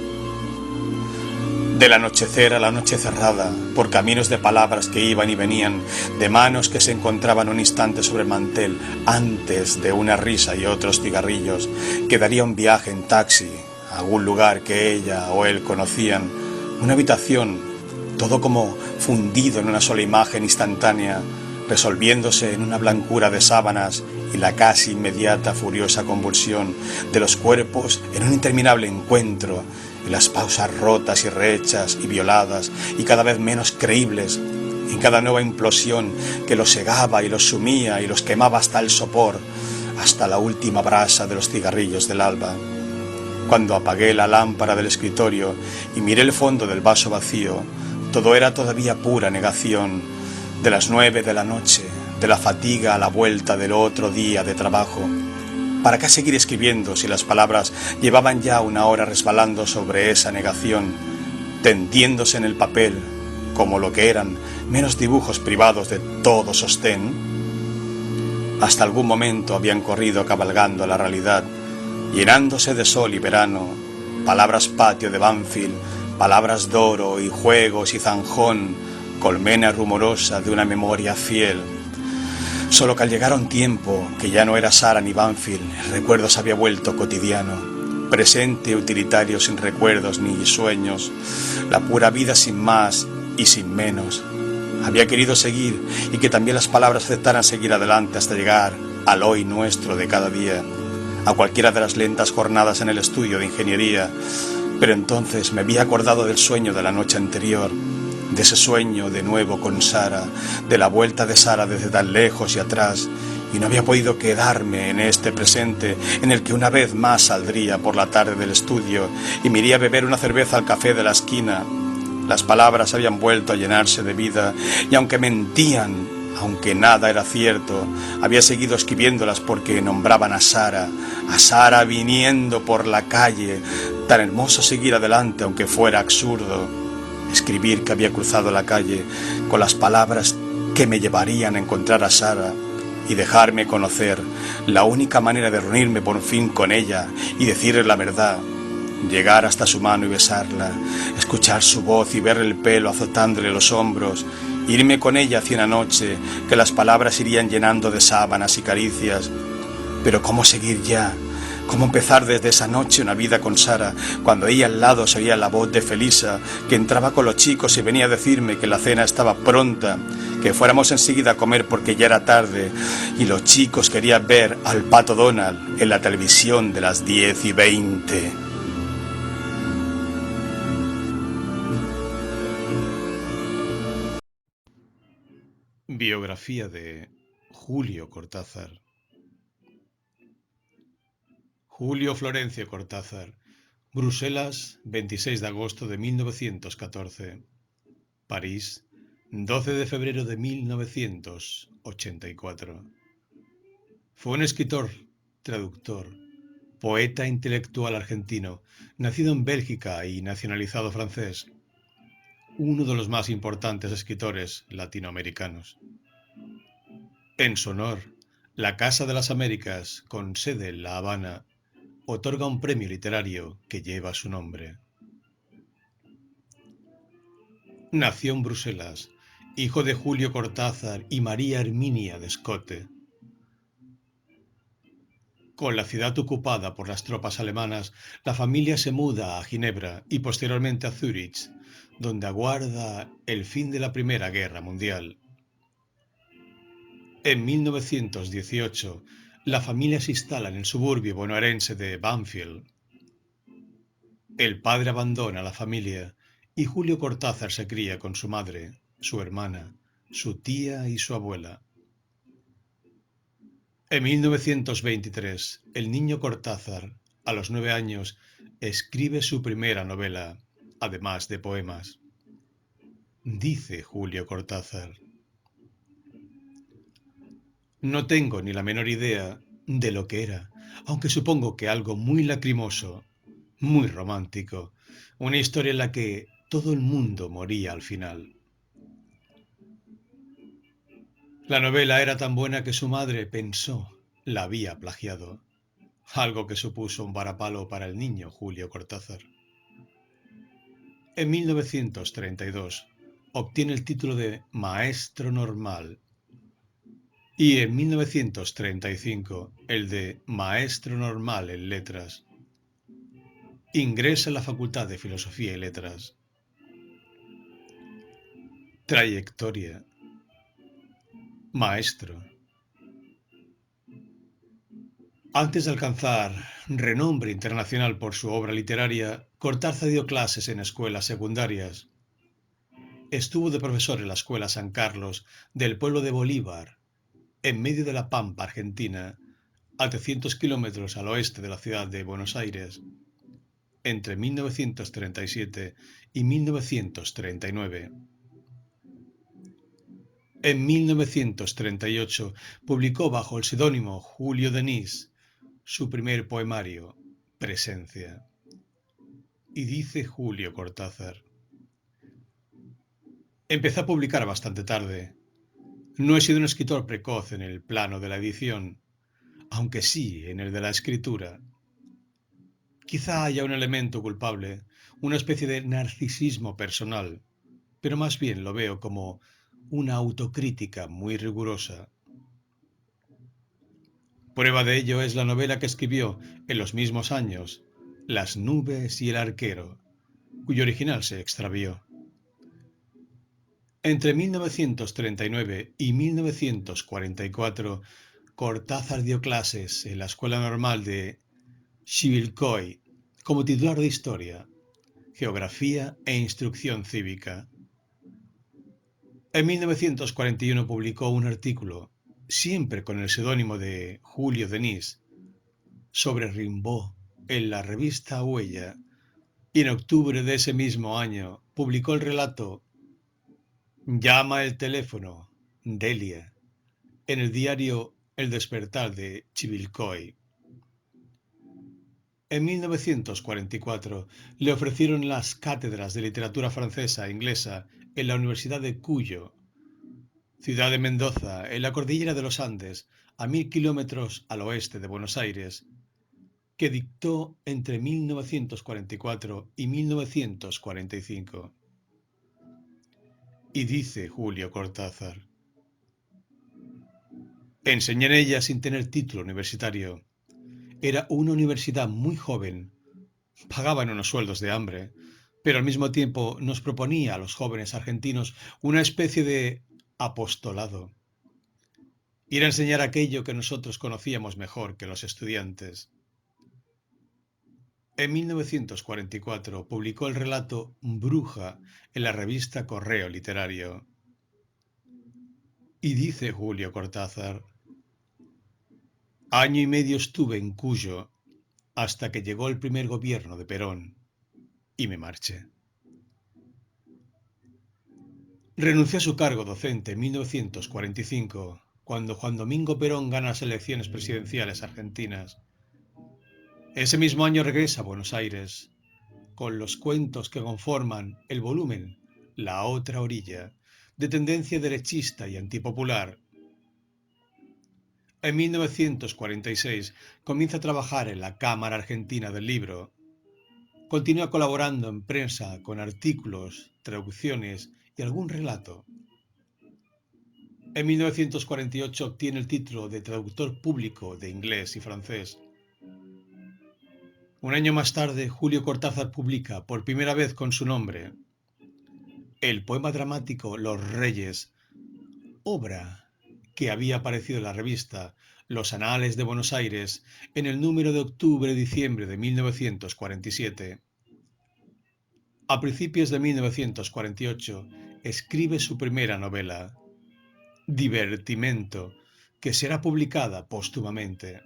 Del anochecer a la noche cerrada, por caminos de palabras que iban y venían, de manos que se encontraban un instante sobre el mantel, antes de una risa y otros cigarrillos, quedaría un viaje en taxi, a algún lugar que ella o él conocían, una habitación, todo como fundido en una sola imagen instantánea, resolviéndose en una blancura de sábanas y la casi inmediata furiosa convulsión de los cuerpos en un interminable encuentro, y las pausas rotas y rehechas y violadas y cada vez menos creíbles, en cada nueva implosión que los cegaba y los sumía y los quemaba hasta el sopor, hasta la última brasa de los cigarrillos del alba. Cuando apagué la lámpara del escritorio y miré el fondo del vaso vacío, todo era todavía pura negación, de las 9 de la noche, de la fatiga a la vuelta del otro día de trabajo. ¿Para qué seguir escribiendo si las palabras llevaban ya una hora resbalando sobre esa negación, tendiéndose en el papel, como lo que eran menos dibujos privados de todo sostén? Hasta algún momento habían corrido cabalgando la realidad, llenándose de sol y verano, palabras patio de Banfield, palabras doro y juegos y zanjón, colmena rumorosa de una memoria fiel. Solo que al llegar a un tiempo que ya no era Sara ni Banfield, el recuerdo se había vuelto cotidiano, presente utilitario sin recuerdos ni sueños, la pura vida sin más y sin menos. Había querido seguir y que también las palabras aceptaran seguir adelante hasta llegar al hoy nuestro de cada día, a cualquiera de las lentas jornadas en el estudio de ingeniería. Pero entonces me había acordado del sueño de la noche anterior, de ese sueño de nuevo con Sara, de la vuelta de Sara desde tan lejos y atrás, y no había podido quedarme en este presente en el que una vez más saldría por la tarde del estudio y me iría a beber una cerveza al café de la esquina. Las palabras habían vuelto a llenarse de vida y aunque mentían, aunque nada era cierto, había seguido escribiéndolas porque nombraban a Sara viniendo por la calle. Tan hermoso seguir adelante aunque fuera absurdo. Escribir que había cruzado la calle con las palabras que me llevarían a encontrar a Sara y dejarme conocer, la única manera de reunirme por fin con ella y decirle la verdad, llegar hasta su mano y besarla, escuchar su voz y ver el pelo azotándole los hombros, irme con ella hacia una noche que las palabras irían llenando de sábanas y caricias. Pero ¿cómo seguir ya? ¿Cómo empezar desde esa noche una vida con Sara, cuando ella al lado se oía la voz de Felisa, que entraba con los chicos y venía a decirme que la cena estaba pronta, que fuéramos enseguida a comer porque ya era tarde, y los chicos querían ver al Pato Donald en la televisión de las 10:20? Biografía de Julio Cortázar. Julio Florencio Cortázar, Bruselas, 26 de agosto de 1914. París, 12 de febrero de 1984. Fue un escritor, traductor, poeta intelectual argentino, nacido en Bélgica y nacionalizado francés. Uno de los más importantes escritores latinoamericanos. En su honor, la Casa de las Américas, con sede en La Habana, otorga un premio literario que lleva su nombre. Nació en Bruselas, hijo de Julio Cortázar y María Herminia de Escote. Con la ciudad ocupada por las tropas alemanas, la familia se muda a Ginebra y posteriormente a Zúrich, donde aguarda el fin de la Primera Guerra Mundial. En 1918, La familia se instala en el suburbio bonaerense de Banfield. El padre abandona a la familia y Julio Cortázar se cría con su madre, su hermana, su tía y su abuela. En 1923, el niño Cortázar, a los 9 años, escribe su primera novela, además de poemas. Dice Julio Cortázar: no tengo ni la menor idea de lo que era, aunque supongo que algo muy lacrimoso, muy romántico, una historia en la que todo el mundo moría al final. La novela era tan buena que su madre pensó la había plagiado, algo que supuso un varapalo para el niño Julio Cortázar. En 1932 obtiene el título de maestro normal y en 1935 el de maestro normal en letras. Ingresa en la Facultad de Filosofía y Letras. Trayectoria. Maestro. Antes de alcanzar renombre internacional por su obra literaria, Cortázar dio clases en escuelas secundarias. Estuvo de profesor en la Escuela San Carlos del pueblo de Bolívar, en medio de la Pampa Argentina, a 300 kilómetros al oeste de la ciudad de Buenos Aires, entre 1937 y 1939. En 1938 publicó bajo el seudónimo Julio Denis su primer poemario, Presencia. Y dice Julio Cortázar: empecé a publicar bastante tarde. No he sido un escritor precoz en el plano de la edición, aunque sí en el de la escritura. Quizá haya un elemento culpable, una especie de narcisismo personal, pero más bien lo veo como una autocrítica muy rigurosa. Prueba de ello es la novela que escribió en los mismos años, Las nubes y el arquero, cuyo original se extravió. Entre 1939 y 1944, Cortázar dio clases en la Escuela Normal de Chivilcoy como titular de Historia, Geografía e Instrucción Cívica. En 1941 publicó un artículo, siempre con el seudónimo de Julio Denis, sobre Rimbaud en la revista Huella, y en octubre de ese mismo año publicó el relato Llama el teléfono, Delia, en el diario El Despertar de Chivilcoy. En 1944 le ofrecieron las cátedras de literatura francesa e inglesa en la Universidad de Cuyo, ciudad de Mendoza, en la cordillera de los Andes, a 1000 kilómetros al oeste de Buenos Aires, que dictó entre 1944 y 1945. Y dice Julio Cortázar: enseñé en ella sin tener título universitario. Era una universidad muy joven, pagaban unos sueldos de hambre, pero al mismo tiempo nos proponía a los jóvenes argentinos una especie de apostolado. Ir a enseñar aquello que nosotros conocíamos mejor que los estudiantes. En 1944 publicó el relato Bruja en la revista Correo Literario. Y dice Julio Cortázar: año y medio estuve en Cuyo hasta que llegó el primer gobierno de Perón y me marché. Renunció a su cargo docente en 1945, cuando Juan Domingo Perón gana las elecciones presidenciales argentinas. Ese mismo año regresa a Buenos Aires, con los cuentos que conforman el volumen La otra orilla, de tendencia derechista y antipopular. En 1946 comienza a trabajar en la Cámara Argentina del Libro. Continúa colaborando en prensa con artículos, traducciones y algún relato. En 1948 obtiene el título de traductor público de inglés y francés. Un año más tarde, Julio Cortázar publica, por primera vez con su nombre, el poema dramático Los Reyes, obra que había aparecido en la revista Los Anales de Buenos Aires en el número de octubre-diciembre de 1947. A principios de 1948 escribe su primera novela, Divertimento, que será publicada póstumamente.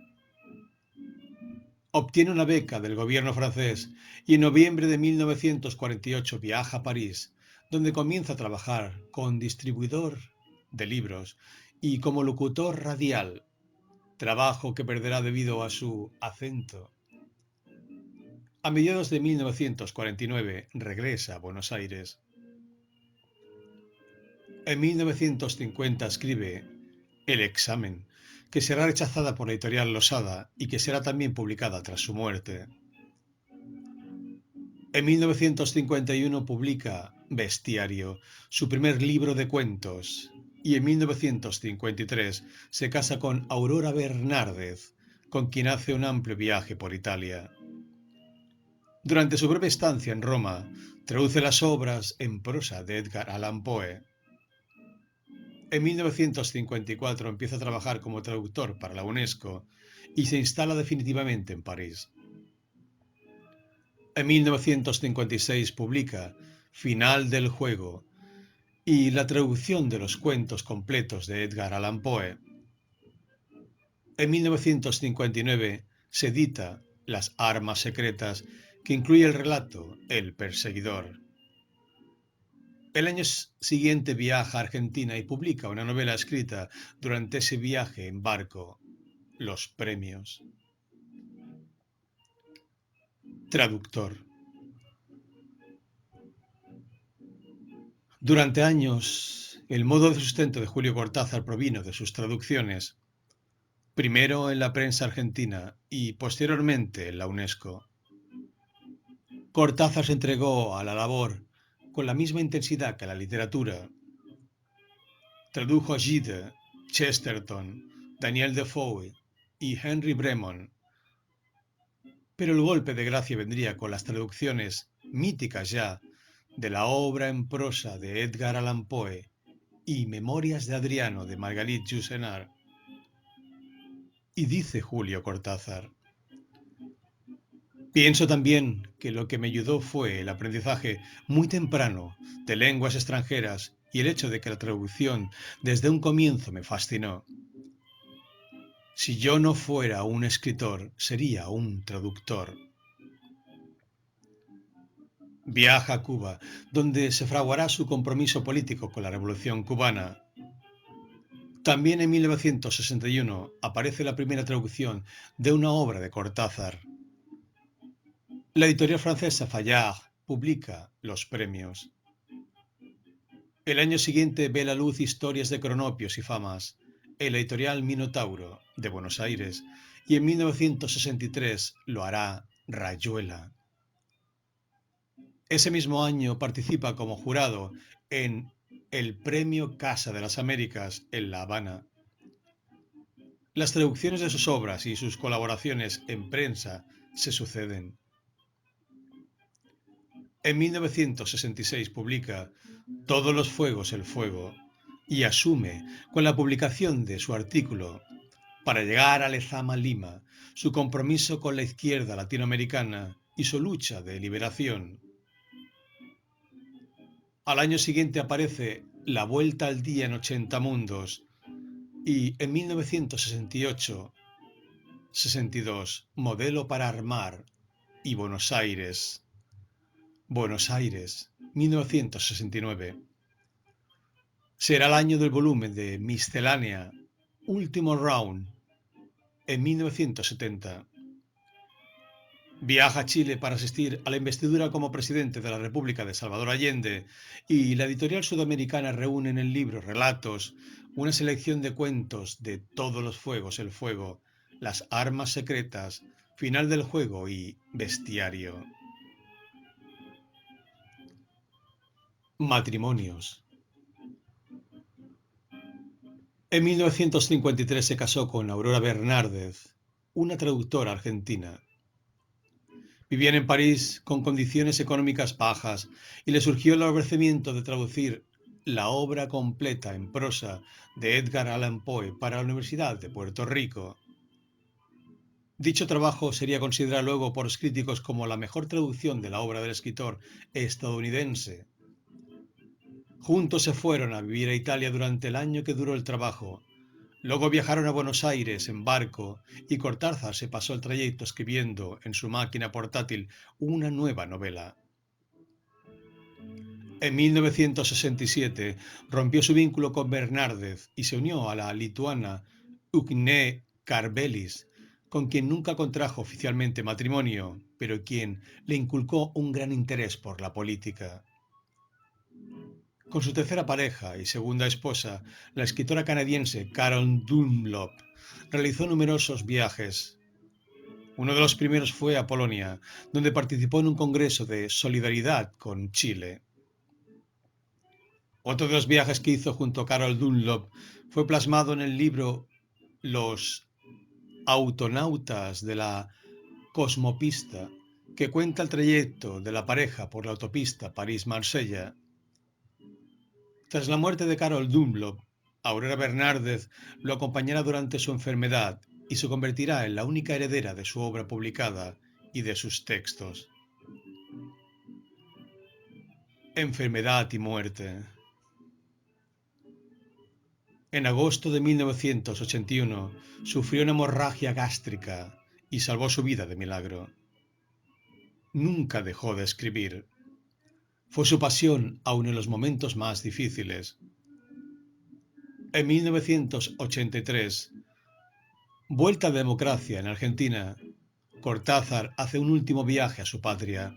Obtiene una beca del gobierno francés y en noviembre de 1948 viaja a París, donde comienza a trabajar con distribuidor de libros y como locutor radial, trabajo que perderá debido a su acento. A mediados de 1949 regresa a Buenos Aires. En 1950 escribe El examen, que será rechazada por la editorial Losada y que será también publicada tras su muerte. En 1951 publica Bestiario, su primer libro de cuentos, y en 1953 se casa con Aurora Bernárdez, con quien hace un amplio viaje por Italia. Durante su breve estancia en Roma, traduce las obras en prosa de Edgar Allan Poe. En 1954 empieza a trabajar como traductor para la UNESCO y se instala definitivamente en París. En 1956 publica Final del juego y la traducción de los cuentos completos de Edgar Allan Poe. En 1959 se edita Las armas secretas, que incluye el relato El perseguidor. El año siguiente viaja a Argentina y publica una novela escrita durante ese viaje en barco, Los premios. Traductor. Durante años, el modo de sustento de Julio Cortázar provino de sus traducciones, primero en la prensa argentina y posteriormente en la UNESCO. Cortázar se entregó a la labor con la misma intensidad que a la literatura. Tradujo a Gide, Chesterton, Daniel Defoe y Henry Bremond. Pero el golpe de gracia vendría con las traducciones míticas ya de la obra en prosa de Edgar Allan Poe y Memorias de Adriano de Marguerite Yourcenar. Y dice Julio Cortázar: pienso también que lo que me ayudó fue el aprendizaje muy temprano de lenguas extranjeras y el hecho de que la traducción desde un comienzo me fascinó. Si yo no fuera un escritor, sería un traductor. Viaja a Cuba, donde se fraguará su compromiso político con la Revolución cubana. También en 1961 aparece la primera traducción de una obra de Cortázar. La editorial francesa Fayard publica Los premios. El año siguiente ve la luz Historias de Cronopios y Famas, en la editorial Minotauro de Buenos Aires, y en 1963 lo hará Rayuela. Ese mismo año participa como jurado en el Premio Casa de las Américas en La Habana. Las traducciones de sus obras y sus colaboraciones en prensa se suceden. En 1966 publica Todos los fuegos el fuego y asume con la publicación de su artículo Para llegar a Lezama Lima su compromiso con la izquierda latinoamericana y su lucha de liberación. Al año siguiente aparece La vuelta al día en 80 mundos y en 1968-62 Modelo para armar y Buenos Aires. Buenos Aires, 1969. Será el año del volumen de Miscelánea, Último Round, en 1970. Viaja a Chile para asistir a la investidura como presidente de la República de Salvador Allende y la editorial sudamericana reúne en el libro Relatos una selección de cuentos de Todos los fuegos el fuego, Las armas secretas, Final del juego y Bestiario. Matrimonios. En 1953 se casó con Aurora Bernárdez, una traductora argentina. Vivían en París con condiciones económicas bajas y le surgió el ofrecimiento de traducir la obra completa en prosa de Edgar Allan Poe para la Universidad de Puerto Rico. Dicho trabajo sería considerado luego por los críticos como la mejor traducción de la obra del escritor estadounidense. Juntos se fueron a vivir a Italia durante el año que duró el trabajo. Luego viajaron a Buenos Aires en barco y Cortázar se pasó el trayecto escribiendo en su máquina portátil una nueva novela. En 1967 rompió su vínculo con Bernárdez y se unió a la lituana Ugnė Karvelis, con quien nunca contrajo oficialmente matrimonio, pero quien le inculcó un gran interés por la política. Con su tercera pareja y segunda esposa, la escritora canadiense Carol Dunlop, realizó numerosos viajes. Uno de los primeros fue a Polonia, donde participó en un congreso de solidaridad con Chile. Otro de los viajes que hizo junto a Carol Dunlop fue plasmado en el libro Los autonautas de la Cosmopista, que cuenta el trayecto de la pareja por la autopista París-Marsella. Tras la muerte de Carol Dunlop, Aurora Bernárdez lo acompañará durante su enfermedad y se convertirá en la única heredera de su obra publicada y de sus textos. Enfermedad y muerte. En agosto de 1981 sufrió una hemorragia gástrica y salvó su vida de milagro. Nunca dejó de escribir. Fue su pasión aun en los momentos más difíciles. En 1983, vuelta a democracia en Argentina, Cortázar hace un último viaje a su patria,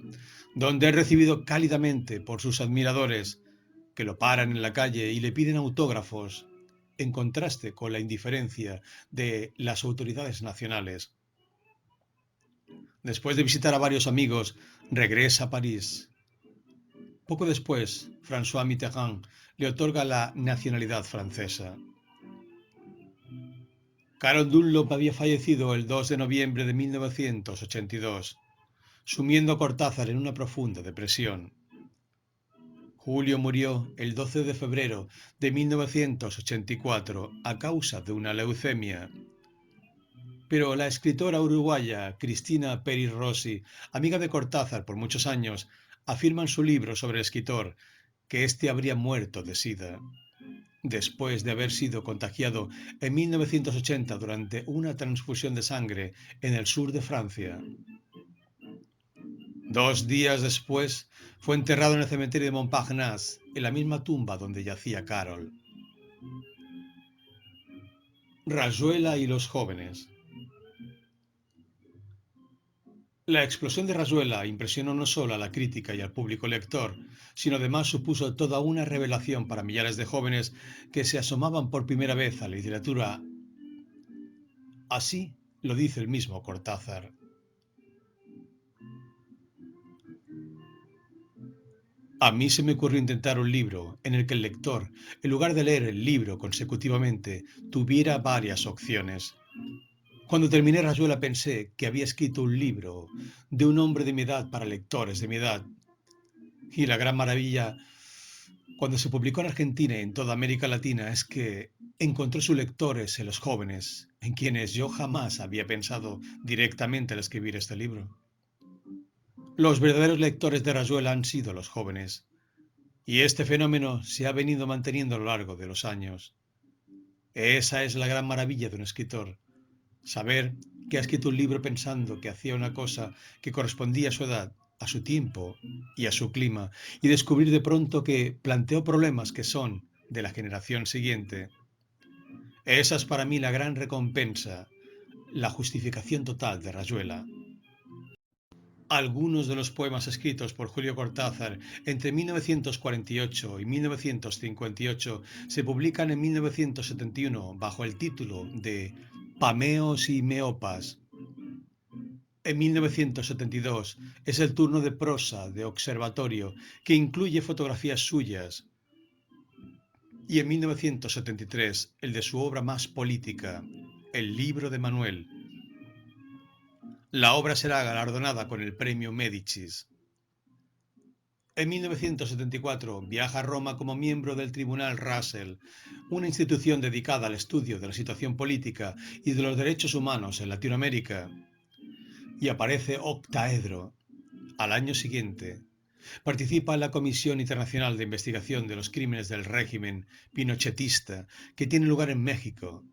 donde es recibido cálidamente por sus admiradores, que lo paran en la calle y le piden autógrafos, en contraste con la indiferencia de las autoridades nacionales. Después de visitar a varios amigos, regresa a París. Poco después, François Mitterrand le otorga la nacionalidad francesa. Carol Dunlop había fallecido el 2 de noviembre de 1982, sumiendo a Cortázar en una profunda depresión. Julio murió el 12 de febrero de 1984 a causa de una leucemia. Pero la escritora uruguaya Cristina Peri Rossi, amiga de Cortázar por muchos años, afirma en su libro sobre el escritor que éste habría muerto de sida, después de haber sido contagiado en 1980 durante una transfusión de sangre en el sur de Francia. 2 días después fue enterrado en el cementerio de Montparnasse, en la misma tumba donde yacía Carol. Rayuela y los jóvenes. La explosión de Rayuela impresionó no solo a la crítica y al público lector, sino además supuso toda una revelación para millares de jóvenes que se asomaban por primera vez a la literatura. Así lo dice el mismo Cortázar. A mí se me ocurrió intentar un libro en el que el lector, en lugar de leer el libro consecutivamente, tuviera varias opciones. Cuando terminé Rayuela pensé que había escrito un libro de un hombre de mi edad para lectores de mi edad. Y la gran maravilla, cuando se publicó en Argentina y en toda América Latina, es que encontró sus lectores en los jóvenes, en quienes yo jamás había pensado directamente al escribir este libro. Los verdaderos lectores de Rayuela han sido los jóvenes, y este fenómeno se ha venido manteniendo a lo largo de los años. Esa es la gran maravilla de un escritor, saber que ha escrito un libro pensando que hacía una cosa que correspondía a su edad, a su tiempo y a su clima, y descubrir de pronto que planteó problemas que son de la generación siguiente. Esa es para mí la gran recompensa, la justificación total de Rayuela. Algunos de los poemas escritos por Julio Cortázar entre 1948 y 1958 se publican en 1971 bajo el título de Pameos y Meopas. En 1972 es el turno de prosa de Observatorio, que incluye fotografías suyas. Y en 1973 el de su obra más política, El libro de Manuel. La obra será galardonada con el Premio Médicis. En 1974 viaja a Roma como miembro del Tribunal Russell, una institución dedicada al estudio de la situación política y de los derechos humanos en Latinoamérica, y aparece octaedro. Al año siguiente, participa en la Comisión Internacional de Investigación de los Crímenes del Régimen Pinochetista, que tiene lugar en México,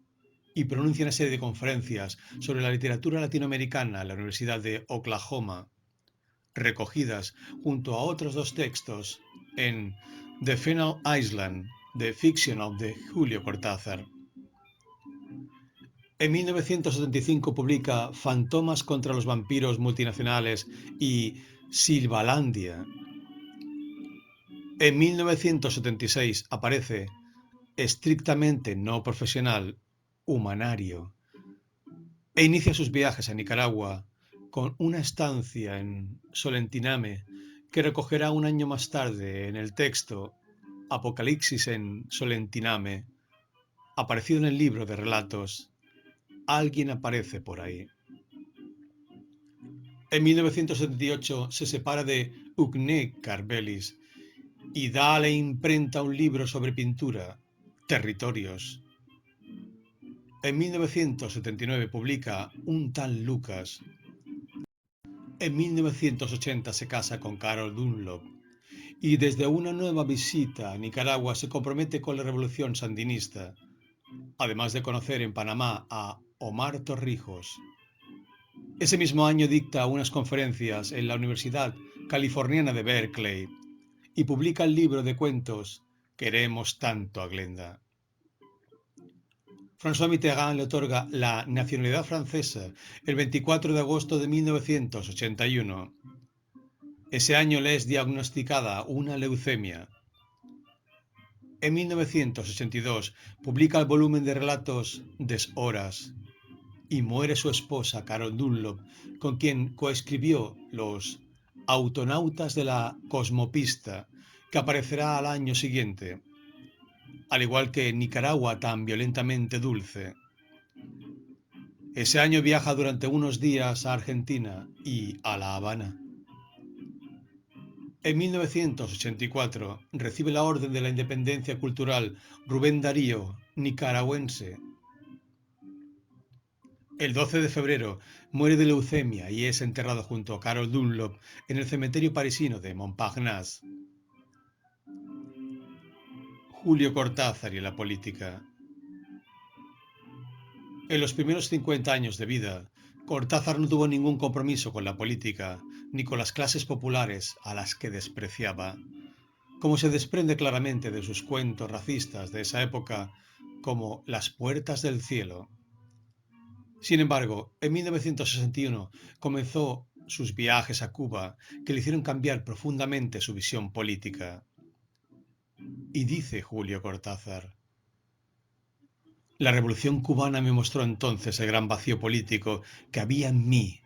y pronuncia una serie de conferencias sobre la literatura latinoamericana en la Universidad de Oklahoma, recogidas junto a otros dos textos en The Final Island, The Fiction of the Julio Cortázar. En 1975 publica Fantomas contra los vampiros multinacionales y Silvalandia. En 1976 aparece Estrictamente no profesional, Humanario, e inicia sus viajes a Nicaragua con una estancia en Solentiname que recogerá un año más tarde en el texto Apocalipsis en Solentiname, aparecido en el libro de relatos Alguien aparece por ahí. En 1978 se separa de Ugne Carbelis y da a la imprenta un libro sobre pintura, Territorios. En 1979 publica Un tal Lucas. En 1980 se casa con Carol Dunlop y desde una nueva visita a Nicaragua se compromete con la revolución sandinista, además de conocer en Panamá a Omar Torrijos. Ese mismo año dicta unas conferencias en la Universidad Californiana de Berkeley y publica el libro de cuentos Queremos tanto a Glenda. François Mitterrand le otorga la nacionalidad francesa el 24 de agosto de 1981. Ese año le es diagnosticada una leucemia. En 1982 publica el volumen de relatos Deshoras y muere su esposa Carol Dunlop, con quien coescribió Los Autonautas de la Cosmopista, que aparecerá al año siguiente, al igual que Nicaragua tan violentamente dulce. Ese año viaja durante unos días a Argentina y a La Habana. En 1984 recibe la Orden de la Independencia Cultural Rubén Darío, nicaragüense. El 12 de febrero muere de leucemia y es enterrado junto a Carol Dunlop en el cementerio parisino de Montparnasse. Julio Cortázar y la política. En los primeros 50 años de vida, Cortázar no tuvo ningún compromiso con la política ni con las clases populares a las que despreciaba, como se desprende claramente de sus cuentos racistas de esa época, como Las puertas del cielo. Sin embargo, en 1961 comenzó sus viajes a Cuba, que le hicieron cambiar profundamente su visión política. Y dice Julio Cortázar: la revolución cubana me mostró entonces el gran vacío político que había en mí,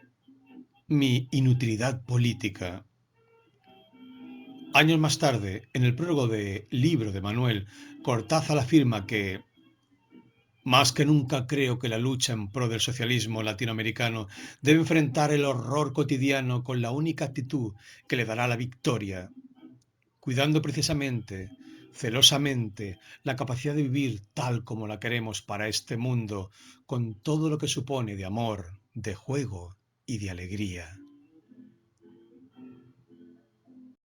mi inutilidad política. Años más tarde, en el prólogo de Libro de Manuel, Cortázar afirma que más que nunca creo que la lucha en pro del socialismo latinoamericano debe enfrentar el horror cotidiano con la única actitud que le dará la victoria, cuidando precisamente, celosamente, la capacidad de vivir tal como la queremos para este mundo, con todo lo que supone de amor, de juego y de alegría.